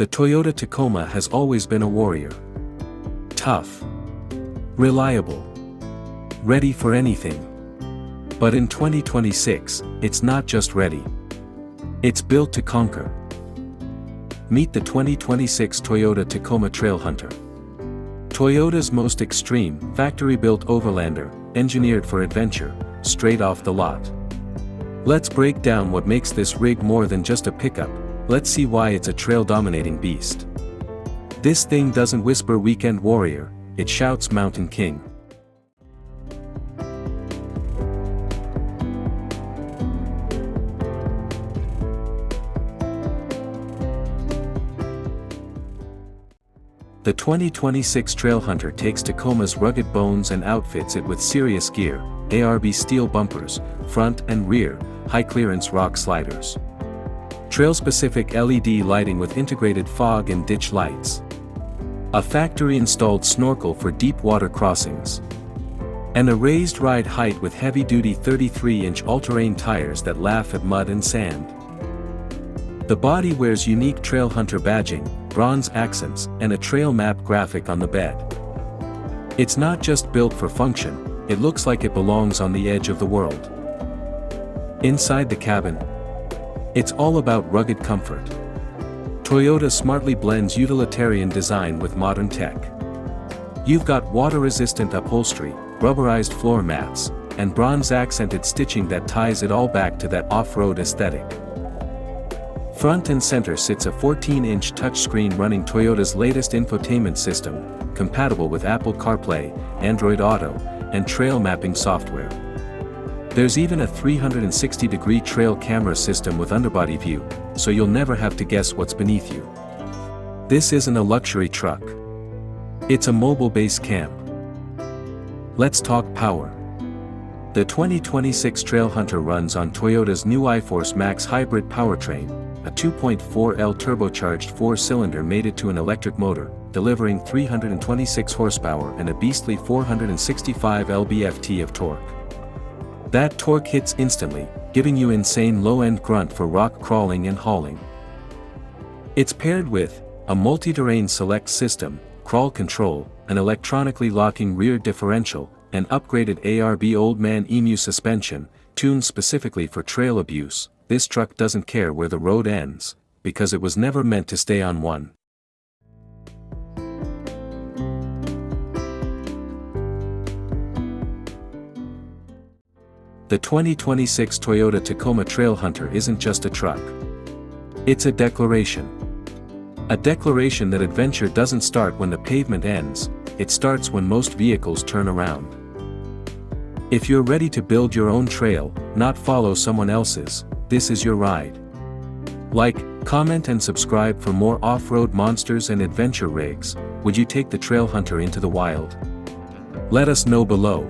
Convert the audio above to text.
The Toyota Tacoma has always been a warrior. Tough. Reliable. Ready for anything. But in 2026, it's not just ready. It's built to conquer. Meet the 2026 Toyota Tacoma Trailhunter. Toyota's most extreme, factory-built overlander, engineered for adventure, straight off the lot. Let's break down what makes this rig more than just a pickup. Let's see why it's a trail-dominating beast. This thing doesn't whisper weekend warrior, it shouts mountain king. The 2026 Trailhunter takes Tacoma's rugged bones and outfits it with serious gear, ARB steel bumpers, front and rear, high-clearance rock sliders. Trail-specific LED lighting with integrated fog and ditch lights. A factory-installed snorkel for deep water crossings. And a raised ride height with heavy-duty 33-inch all-terrain tires that laugh at mud and sand. The body wears unique Trailhunter badging, bronze accents, and a trail map graphic on the bed. It's not just built for function, it looks like it belongs on the edge of the world. Inside the cabin, it's all about rugged comfort. Toyota smartly blends utilitarian design with modern tech. You've got water-resistant upholstery, rubberized floor mats, and bronze-accented stitching that ties it all back to that off-road aesthetic. Front and center sits a 14-inch touchscreen running Toyota's latest infotainment system, compatible with Apple CarPlay, Android Auto, and trail mapping software. There's even a 360-degree trail camera system with underbody view, so you'll never have to guess what's beneath you. This isn't a luxury truck. It's a mobile base camp. Let's talk power. The 2026 Trailhunter runs on Toyota's new iForce Max hybrid powertrain, a 2.4L turbocharged 4-cylinder mated to an electric motor, delivering 326 horsepower and a beastly 465 lb-ft of torque. That torque hits instantly, giving you insane low-end grunt for rock crawling and hauling. It's paired with a multi-terrain select system, crawl control, an electronically locking rear differential, and upgraded ARB Old Man Emu suspension, tuned specifically for trail abuse. This truck doesn't care where the road ends, because it was never meant to stay on one. The 2026 Toyota Tacoma Trailhunter isn't just a truck. It's a declaration. A declaration that adventure doesn't start when the pavement ends, it starts when most vehicles turn around. If you're ready to build your own trail, not follow someone else's, this is your ride. Like, comment and subscribe for more off-road monsters and adventure rigs. Would you take the Trailhunter into the wild? Let us know below.